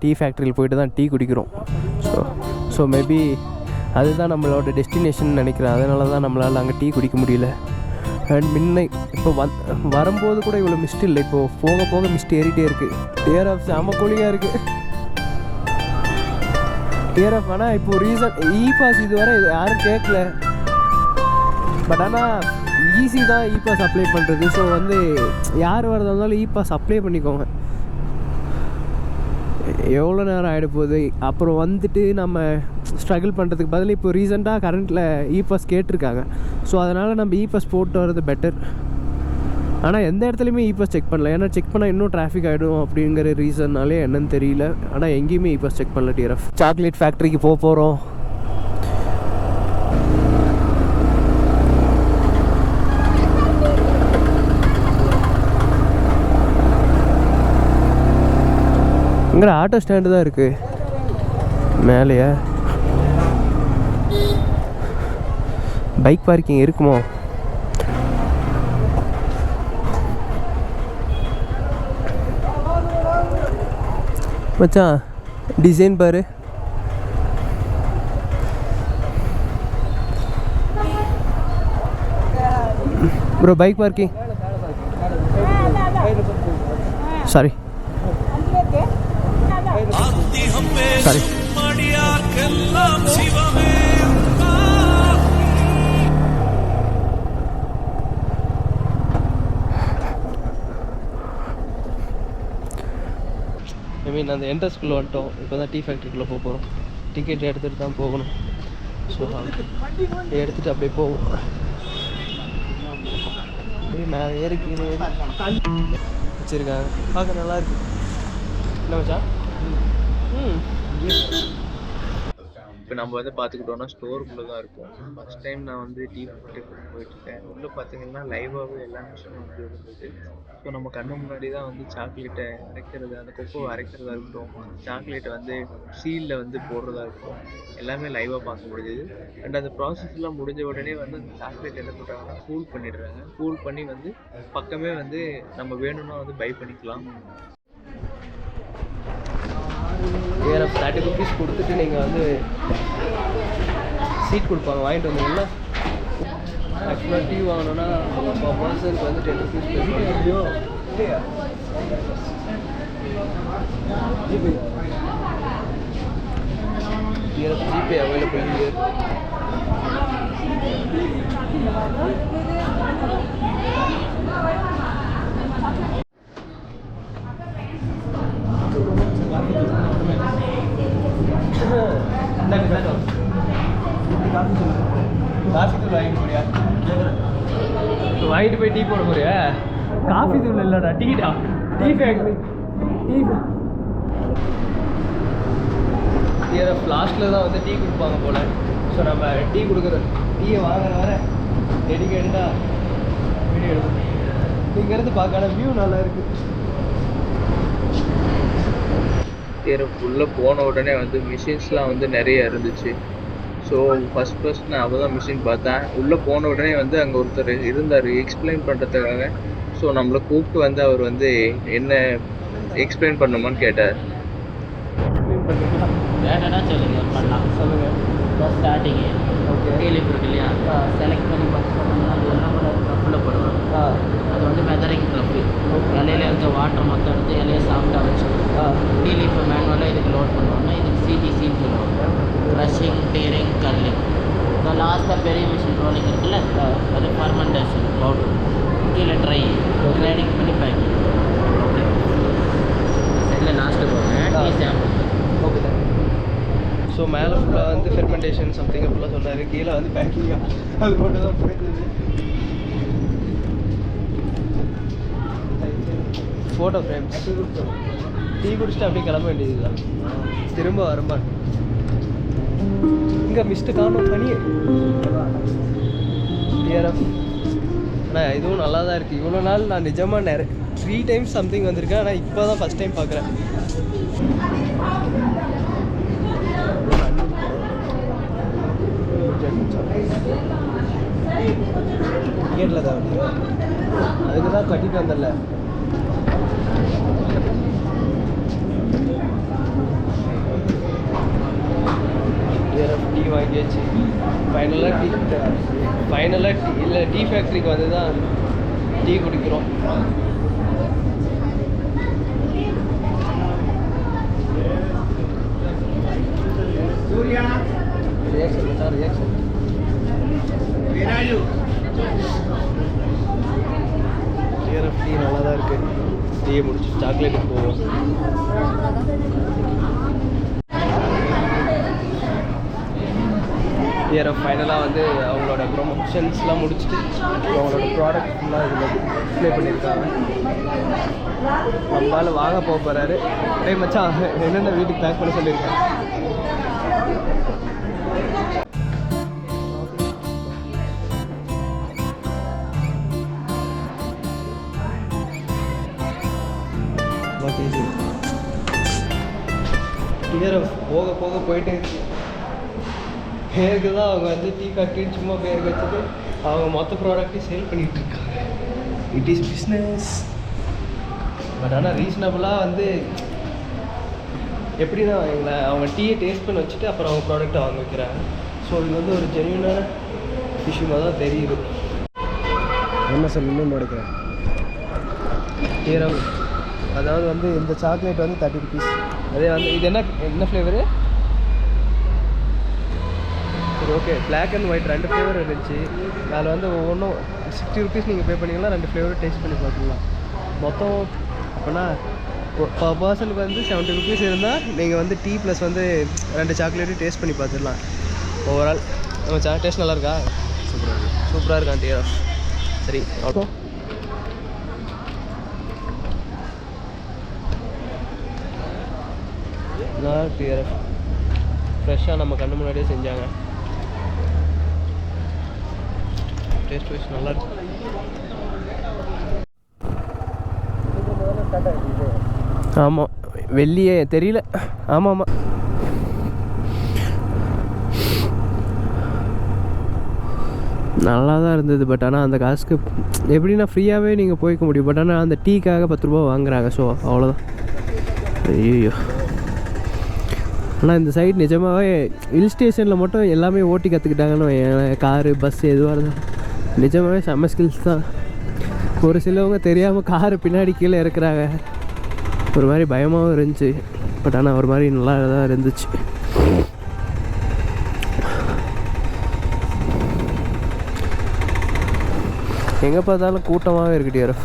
Tea ஃபேக்ட்ரியில் போயிட்டு தான் டீ குடிக்கிறோம். ஸோ மேபி அதுதான் நம்மளோட டெஸ்டினேஷன் நினைக்கிறேன். அதனால தான் நம்மளால் அங்கே டீ குடிக்க முடியல. அண்ட் முன்னை இப்போ வரும்போது கூட இவ்வளோ மிஸ்ட் இல்லை. இப்போது போக போக மிஸ்ட் ஏறிட்டே இருக்குது. டியர் ஆஃப் செம கூலிங்காக இருக்குது. டியர் ஆஃப் ஆனால் இப்போது ரீசன் இ-பாஸ் இதுவரை யாரும் கேட்கல. பட் ஆனால் ஈஸி தான் இ-பாஸ் அப்ளை பண்ணுறது. ஸோ வந்து யார் வரதா இருந்தாலும் இ-பாஸ் அப்ளை பண்ணிக்கோங்க. எவ்வளோ நேரம் ஆகிட போகுது. அப்புறம் வந்துட்டு நம்ம ஸ்ட்ரகிள் பண்ணுறதுக்கு பதில் இப்போ ரீசெண்டாக கரண்ட்டில் இ-பாஸ் கேட்டிருக்காங்க. ஸோ அதனால் நம்ம இ-பாஸ் போட்டு வர்றது பெட்டர். ஆனால் எந்த இடத்துலையுமே இ-பாஸ் செக் பண்ணல. ஏன்னா செக் பண்ணால் இன்னும் டிராஃபிக் ஆகிடும் அப்படிங்கிற ரீசன்னாலே என்னன்னு தெரியல. ஆனால் எங்கேயுமே இ-பாஸ் செக் பண்ணல. டிஆர்எஃப் சாக்லேட் ஃபேக்ட்ரிக்கு போகிறோம். இங்கே ஆட்டோ ஸ்டாண்டு தான் இருக்குது மேலேயா. பைக் பார்க்கிங் இருக்குமோ? மச்சான் டிசைன் பாரு. Bro bike parking sorry sorry. I mean அந்த என்ட்ரன்ஸ்குள்ளே வந்துட்டோம். இப்போ தான் டீ ஃபேக்ட்ரிக்குள்ளே போக போகிறோம். டிக்கெட் எடுத்துகிட்டு தான் போகணும். ஸோ எடுத்துகிட்டு அப்படியே போவோம். அப்படியே மேலே ஏறிக்கின்னு வச்சுருக்காங்க. பார்க்க நல்லாயிருக்கு. என்ன வச்சா இப்போ நம்ம வந்து பார்த்துக்கிட்டோன்னா ஸ்டோருக்குள்ளே தான் இருக்கும். ஃபஸ்ட் டைம் நான் வந்து டீ போயிட்டுருக்கேன். உள்ளே பார்த்தீங்கன்னா லைவாகவே எல்லா மிஷினும் வந்து இருந்தது. ஸோ நம்ம கண்ணு முன்னாடி தான் வந்து சாக்லேட்டை அரைக்கிறது, அந்த கொக்கோவை அரைக்கிறதா இருக்கட்டும், சாக்லேட்டை வந்து சீலில் வந்து போடுறதா இருக்கட்டும், எல்லாமே லைவாக பார்க்க முடியுது. அண்ட் அந்த ப்ராசஸ்லாம் முடிஞ்ச உடனே வந்து அந்த சாக்லேட் என்ன பண்ணுறாங்கன்னா கூல் பண்ணிடுறாங்க. கூல் பண்ணி வந்து பக்கமே வந்து நம்ம வேணும்னா வந்து பை பண்ணிக்கலாம். ஏன்னா 30 rupees கொடுத்துட்டு நீங்கள் வந்து சீட் கொடுப்பாங்க, வாங்கிட்டு வந்தீங்கன்னா. ஆக்சுவலாக டீ வாங்கணுன்னா பர்சனுக்கு வந்து 10 rupees பே பண்ணுவோம். GPay available here. வாங்கிட்டு போய் டீ போட போறியா? காஃபி தூள் இல்லைடா, டீடா. டீ ஃபேக்ட்ரி லாஸ்ட்டில் தான் வந்து டீ கொடுப்பாங்க போல். ஸோ நம்ம டீ கொடுக்குற டீயை வாங்குற வர டெடிக்கேட்டடாக வீடியோ எடுக்கணும். இங்கேருந்து பார்க்க வியூ நல்லா இருக்குது. உள்ளே போன உடனே வந்து மிஷின்ஸ்லாம் வந்து நிறைய இருந்துச்சு. ஸோ ஃபஸ்ட் நான் அவள் தான் மிஷின் பார்த்தேன். உள்ளே போன உடனே வந்து அங்கே ஒருத்தர் இருந்தார் எக்ஸ்பிளைன் பண்ணுறதுக்காக. ஸோ நம்மளை கூப்பிட்டு வந்து அவர் வந்து என்ன எக்ஸ்பிளைன் பண்ணுமான்னு கேட்டார். சொல்லுங்கள். ஸ்டார்டிங்கு ஓகே டீலிப் இருக்கு இல்லையா, செலக்ட் பண்ணி ஃபஸ்ட் பண்ணோம்னா அது எல்லாம் கூட ட்ரஃபில் போடுவாங்க. அது வந்து மெதரிங் ட்ரஃபு. இலையில இருக்க வாட்டர் மொத்தம் எடுத்து இலையை சாஃப்டாக வச்சு டீலிப்பை மேனுவலாக இதுக்கு லோட் பண்ணுவாங்க. இதுக்கு சிடிசின்னு சொல்லுவாங்க, க்ரஷிங், டீரிங், கர்லிங். இப்போ லாஸ்ட்டாக பெரிய மிஷின் ரோலிங் இருக்குல்ல, அது ஃபர்மெண்டேஷன் பவுடர். கீழே ட்ரை கிரைண்டிங் பண்ணி பேக்கிங். சைடில் லாஸ்ட்டு போங்க tea sample. Okay sir. So மேலே ஃபுல்லாக வந்து ஃபெர்மெண்டேஷன் சம்திங் ஃபுல்லாக சொல்கிறாரு. கீழே வந்து பேக்கிங்காக அது மட்டும் தான் புரியுது. Photo frames. டீ குடிச்சிட்டு அப்படியே கிளம்ப வேண்டியது தான். திரும்ப வருமா இங்கே மிஸ்ட்டு காணும் பண்ணி டிஆர்எஃப். ஆனால் இதுவும் நல்லா தான் இருக்குது. இவ்வளோ நாள் நான் நிஜமாக 3 times சம்திங் வந்திருக்கேன். ஆனால் இப்போ தான் ஃபஸ்ட் டைம் பார்க்குறேன். டிக்கெட்டில் தான் அதுக்கு தான் கட்டிட்டு வந்தல. முடிஞ்சாச்சு. ஃபைனலாக இல்லை டீ ஃபேக்ட்ரிக்கு வந்து தான் டீ குடிக்கிறோம். ரியாக்ஷன் டீ நல்லா தான் இருக்குது. டீயை முடிச்சு சாக்லேட்டுக்கு போவோம். ஃபைனலாக வந்து அவங்களோட ப்ரொமோஷன்ஸ்லாம் முடிச்சுட்டு அவங்களோட ப்ராடக்ட் ஃபுல்லாக இதில் டிஸ்ப்ளே பண்ணியிருக்காங்க. நம்மளால் வாங்க போக போகிறாரு. மச்சான் என்னென்ன வீட்டுக்கு பேக் பண்ண சொல்லியிருக்கேன். போக போக போயிட்டு பேருக்கு தான் அவங்க வந்து டீ ஃபேக்ட்ரின்னு சும்மா பேருக்கு வச்சுட்டு அவங்க மொத்த ப்ராடக்ட்டையும் சேல் பண்ணிகிட்டு இருக்காங்க. It is business. பட் ஆனால் ரீசனபுளாக வந்து எப்படின்னா அவங்க டீயை டேஸ்ட் பண்ணி வச்சுட்டு அப்புறம் அவங்க ப்ராடக்ட்டை வாங்க வைக்கிறாங்க. ஸோ இது வந்து ஒரு ஜென்யூனான விஷயமாக தான் தெரியுது. என்ன சொல்லணும் நினைக்கிறேன். அதாவது வந்து இந்த சாக்லேட் வந்து 30 rupees. அதே வந்து இது என்ன ஃப்ளேவரு? சரி okay, black and white 2 flavour இருந்துச்சு. அதில் வந்து ஒவ்வொன்றும் 60 rupees நீங்கள் பே பண்ணிங்கன்னா 2 ஃப்ளேவர் டேஸ்ட் பண்ணி பார்த்துக்கலாம். மொத்தம் அப்போனா பர் பர்சனுக்கு வந்து 70 rupees இருந்தால் நீங்கள் வந்து டீ ப்ளஸ் வந்து 2 சாக்லேட்டும் டேஸ்ட் பண்ணி பார்த்துடலாம். ஓவரால் நம்ம டேஸ்ட் நல்லா இருக்கா? சூப்பராக இருக்கா டீ. சரி ஓகே. டிஆர்எஃப் ஃப்ரெஷ்ஷாக நம்ம கண்ணு முன்னாடியே செஞ்சாங்க. டேஸ்ட் வைஸ் நல்லாயிருக்கு. ஆமாம், வெள்ளியே தெரியல. ஆமாம் நல்லா தான் இருந்தது. பட் ஆனால் அந்த காசுக்கு எப்படின்னா ஃப்ரீயாகவே நீங்கள் போய்க்க முடியும். பட் ஆனால் அந்த டீக்காக 10 ரூபா வாங்குறாங்க. ஸோ அவ்வளோதான். ஐயோ, ஆனால் இந்த சைடு நிஜமாகவே ஹில் ஸ்டேஷனில் மட்டும் எல்லாமே ஓட்டி கற்றுக்கிட்டாங்கன்னு காரு பஸ் எதுவாக இருந்தாலும் நிஜமாகவே செம்ம ஸ்கில்ஸ் தான். ஒரு சிலவங்க தெரியாமல் காரு பின்னாடி கீழே இருக்கிறாங்க. ஒரு மாதிரி பயமாகவும் இருந்துச்சு. பட் ஆனால் ஒரு மாதிரி நல்லா தான் இருந்துச்சு. எங்கே பார்த்தாலும் கூட்டமாகவே இருக்குது.